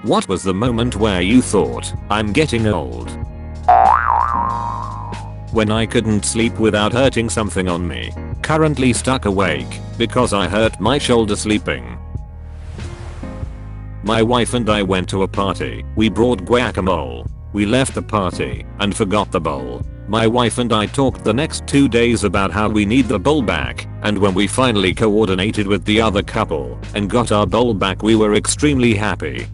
What was the moment where you thought, I'm getting old? When I couldn't sleep without hurting something on me. Currently stuck awake because I hurt my shoulder sleeping. My wife and I went to a party. We brought guacamole. We left the party and forgot the bowl. My wife and I talked the next 2 days about how we need the bowl back, and when we finally coordinated with the other couple and got our bowl back, we were extremely happy.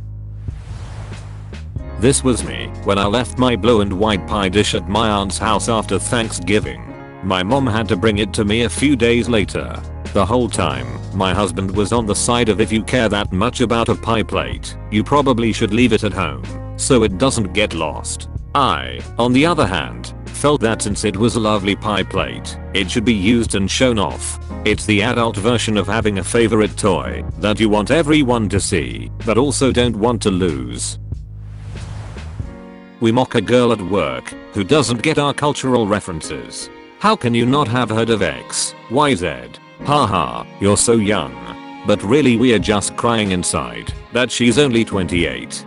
This was me when I left my blue and white pie dish at my aunt's house after Thanksgiving. My mom had to bring it to me a few days later. The whole time, my husband was on the side of, if you care that much about a pie plate, you probably should leave it at home so it doesn't get lost. I, on the other hand, felt that since it was a lovely pie plate, it should be used and shown off. It's the adult version of having a favorite toy that you want everyone to see, but also don't want to lose. We mock a girl at work who doesn't get our cultural references. How can you not have heard of X, Y, Z? Haha, you're so young. But really we are just crying inside that she's only 28.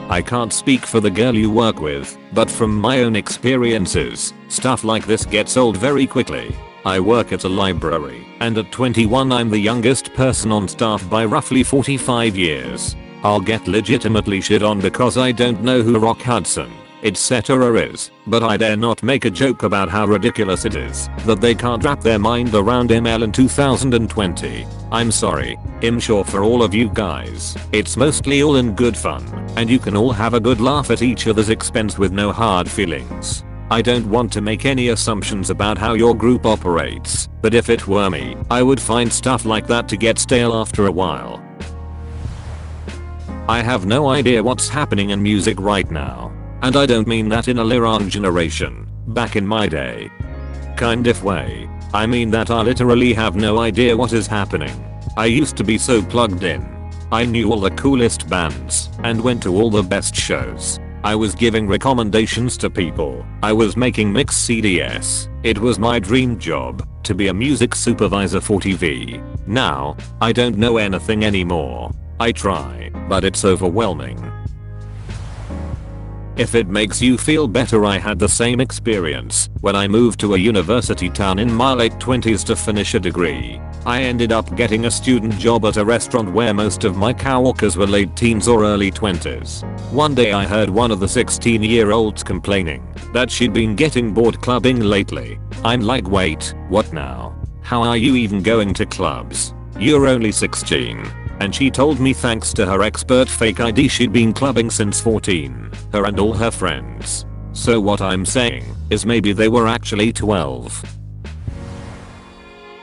I can't speak for the girl you work with, but from my own experiences, stuff like this gets old very quickly. I work at a library, and at 21 I'm the youngest person on staff by roughly 45 years. I'll get legitimately shit on because I don't know who Rock Hudson, etc. is, but I dare not make a joke about how ridiculous it is that they can't wrap their mind around ML in 2020. I'm sorry, I'm sure for all of you guys, it's mostly all in good fun, and you can all have a good laugh at each other's expense with no hard feelings. I don't want to make any assumptions about how your group operates, but if it were me, I would find stuff like that to get stale after a while. I have no idea what's happening in music right now. And I don't mean that in a literal generation, back in my day kind of way. I mean that I literally have no idea what is happening. I used to be so plugged in. I knew all the coolest bands and went to all the best shows. I was giving recommendations to people. I was making mix CDs. It was my dream job to be a music supervisor for TV. Now, I don't know anything anymore. I try, but it's overwhelming. If it makes you feel better, I had the same experience when I moved to a university town in my late 20s to finish a degree. I ended up getting a student job at a restaurant where most of my coworkers were late teens or early 20s. One day I heard one of the 16-year-olds complaining that she'd been getting bored clubbing lately. I'm like, wait, what now? How are you even going to clubs? You're only 16. And she told me thanks to her expert fake ID she'd been clubbing since 14, her and all her friends. So what I'm saying is maybe they were actually 12.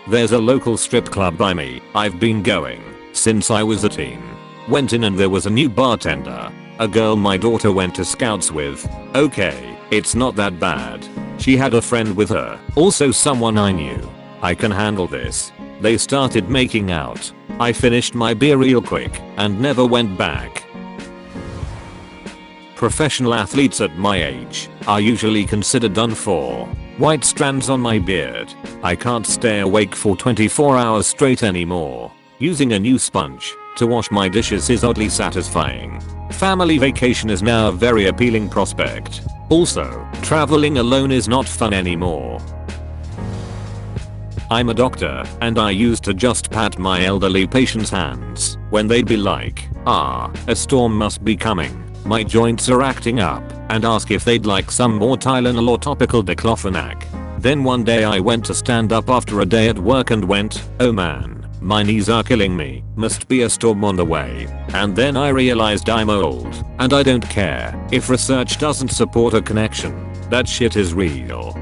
There's a local strip club by me. I've been going since I was a teen. Went in and there was a new bartender, a girl my daughter went to scouts with. Okay, it's not that bad. She had a friend with her, also someone I knew. I can handle this. They started making out. I finished my beer real quick and never went back. Professional athletes at my age are usually considered done for. White strands on my beard. I can't stay awake for 24 hours straight anymore. Using a new sponge to wash my dishes is oddly satisfying. Family vacation is now a very appealing prospect. Also, traveling alone is not fun anymore. I'm a doctor, and I used to just pat my elderly patients' hands when they'd be like, "Ah, a storm must be coming. My joints are acting up," and ask if they'd like some more Tylenol or topical diclofenac. Then one day I went to stand up after a day at work and went, "Oh man, my knees are killing me. Must be a storm on the way." And then I realized I'm old, and I don't care if research doesn't support a connection. That shit is real.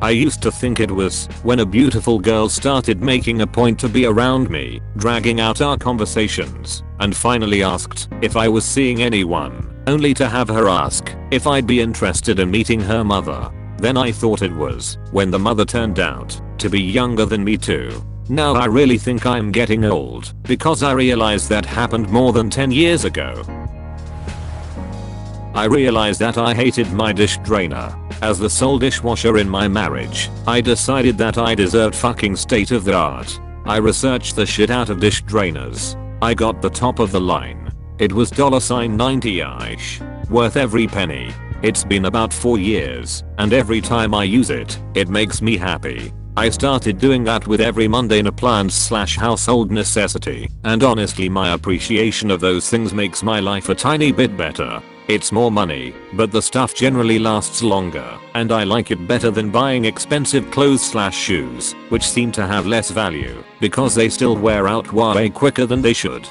I used to think it was when a beautiful girl started making a point to be around me, dragging out our conversations, and finally asked if I was seeing anyone, only to have her ask if I'd be interested in meeting her mother. Then I thought it was when the mother turned out to be younger than me too. Now I really think I'm getting old because I realized that happened more than 10 years ago. I realized that I hated my dish drainer. As the sole dishwasher in my marriage, I decided that I deserved fucking state of the art. I researched the shit out of dish drainers. I got the top of the line. It was $90-ish. Worth every penny. It's been about 4 years, and every time I use it, it makes me happy. I started doing that with every mundane appliance/household necessity, and honestly my appreciation of those things makes my life a tiny bit better. It's more money, but the stuff generally lasts longer, and I like it better than buying expensive clothes/shoes, which seem to have less value, because they still wear out way quicker than they should.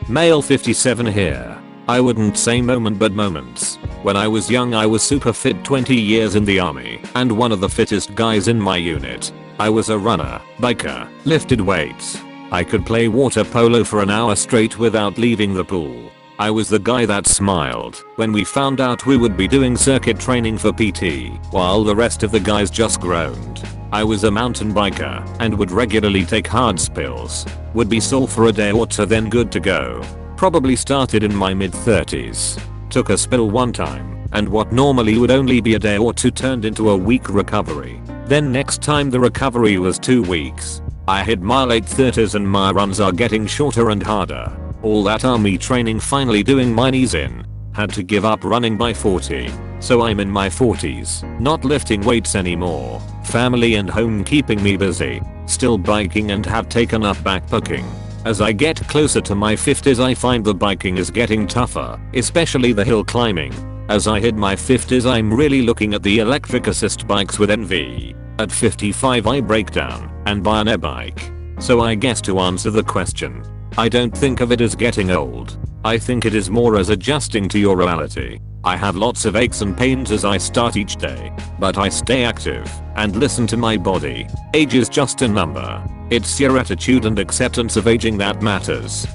Male 57 here. I wouldn't say moment but moments. When I was young I was super fit, 20 years in the army, and one of the fittest guys in my unit. I was a runner, biker, lifted weights. I could play water polo for an hour straight without leaving the pool. I was the guy that smiled when we found out we would be doing circuit training for PT, while the rest of the guys just groaned. I was a mountain biker and would regularly take hard spills. Would be sore for a day or two then good to go. Probably started in my mid-30s. Took a spill one time, and what normally would only be a day or two turned into a week recovery. Then next time the recovery was 2 weeks. I hit my late 30s and my runs are getting shorter and harder. All that army training finally doing my knees in. Had to give up running by 40. So I'm in my 40s, not lifting weights anymore. Family and home keeping me busy. Still biking and have taken up backpacking. As I get closer to my 50s I find the biking is getting tougher, especially the hill climbing. As I hit my 50s I'm really looking at the electric assist bikes with envy. At 55 I break down and buy an e-bike. So I guess to answer the question, I don't think of it as getting old. I think it is more as adjusting to your reality. I have lots of aches and pains as I start each day, but I stay active and listen to my body. Age is just a number. It's your attitude and acceptance of aging that matters.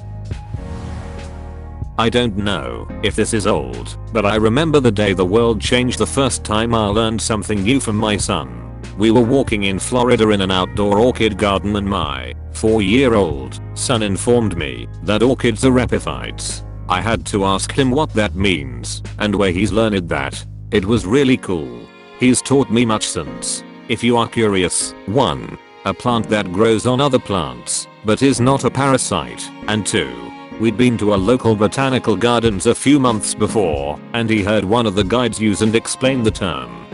I don't know if this is old, but I remember the day the world changed the first time I learned something new from my son. We were walking in Florida in an outdoor orchid garden and my 4-year-old son informed me that orchids are epiphytes. I had to ask him what that means and where he's learned that. It was really cool. He's taught me much since. If you are curious, 1. A plant that grows on other plants, but is not a parasite, and 2. We'd been to a local botanical gardens a few months before, and he heard one of the guides use and explain the term.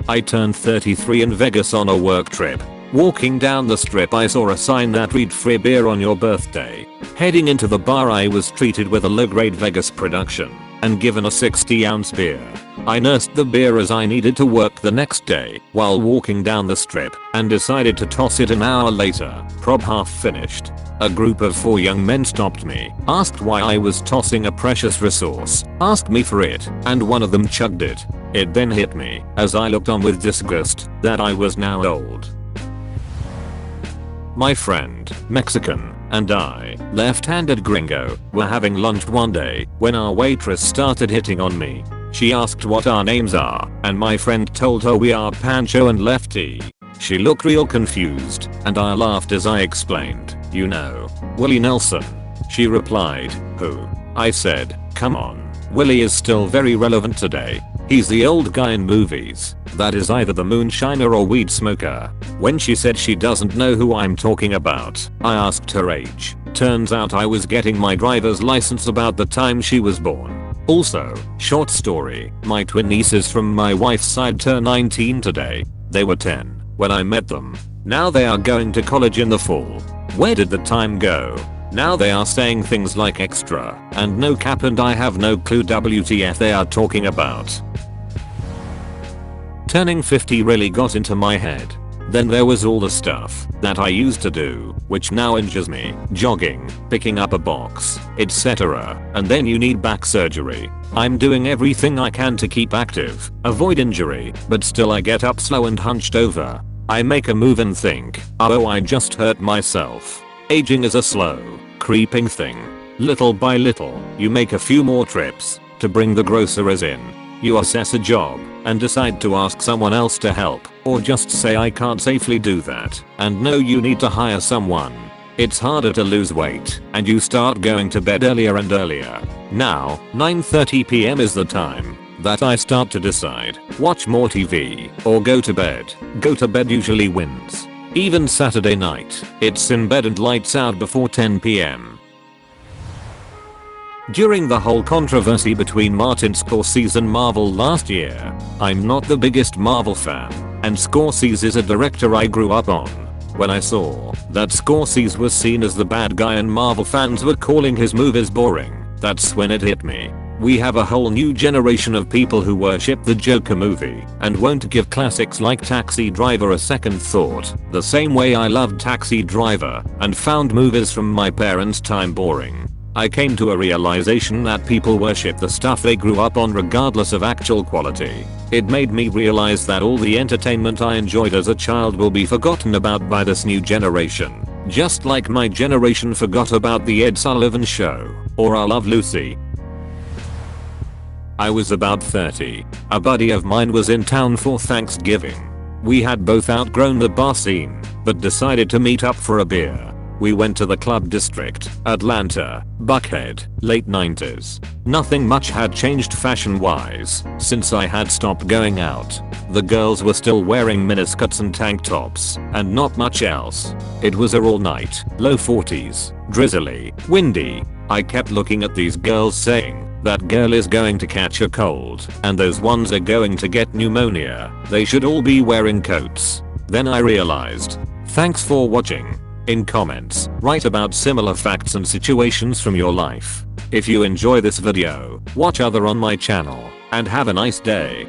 I turned 33 in Vegas on a work trip. Walking down the strip I saw a sign that read free beer on your birthday. Heading into the bar I was treated with a low-grade Vegas production and given a 60-ounce beer. I nursed the beer as I needed to work the next day while walking down the strip and decided to toss it an hour later, prob half finished. A group of 4 young men stopped me, asked why I was tossing a precious resource, asked me for it, and one of them chugged it. It then hit me, as I looked on with disgust, that I was now old. My friend, Mexican, and I, left-handed gringo, were having lunch one day when our waitress started hitting on me. She asked what our names are, and my friend told her we are Pancho and Lefty. She looked real confused, and I laughed as I explained, you know, Willie Nelson. She replied, who? I said, come on, Willie is still very relevant today. He's the old guy in movies that is either the moonshiner or weed smoker. When she said she doesn't know who I'm talking about, I asked her age. Turns out I was getting my driver's license about the time she was born. Also, short story, my twin nieces from my wife's side turn 19 today. They were 10 when I met them. Now they are going to college in the fall. Where did the time go? Now they are saying things like extra and no cap and I have no clue WTF they are talking about. Turning 50 really got into my head. Then there was all the stuff that I used to do, which now injures me. Jogging, picking up a box, etc. And then you need back surgery. I'm doing everything I can to keep active, avoid injury, but still I get up slow and hunched over. I make a move and think, oh I just hurt myself. Aging is a slow, creeping thing. Little by little, you make a few more trips to bring the groceries in. You assess a job and decide to ask someone else to help, or just say I can't safely do that and know you need to hire someone. It's harder to lose weight and you start going to bed earlier and earlier. Now, 9:30 PM is the time that I start to decide, watch more TV or go to bed. Go to bed usually wins. Even Saturday night, it's in bed and lights out before 10 p.m. During the whole controversy between Martin Scorsese and Marvel last year, I'm not the biggest Marvel fan, and Scorsese is a director I grew up on. When I saw that Scorsese was seen as the bad guy and Marvel fans were calling his movies boring, that's when it hit me. We have a whole new generation of people who worship the Joker movie and won't give classics like Taxi Driver a second thought, the same way I loved Taxi Driver and found movies from my parents' time boring. I came to a realization that people worship the stuff they grew up on regardless of actual quality. It made me realize that all the entertainment I enjoyed as a child will be forgotten about by this new generation. Just like my generation forgot about the Ed Sullivan Show or I Love Lucy. I was about 30. A buddy of mine was in town for Thanksgiving. We had both outgrown the bar scene, but decided to meet up for a beer. We went to the Club District, Atlanta, Buckhead, late 90s. Nothing much had changed fashion wise since I had stopped going out. The girls were still wearing miniskirts and tank tops, and not much else. It was a raw night, low 40s, drizzly, windy. I kept looking at these girls saying, that girl is going to catch a cold, and those ones are going to get pneumonia. They should all be wearing coats. Then I realized. Thanks for watching. In comments, write about similar facts and situations from your life. If you enjoy this video, watch other on my channel, and have a nice day.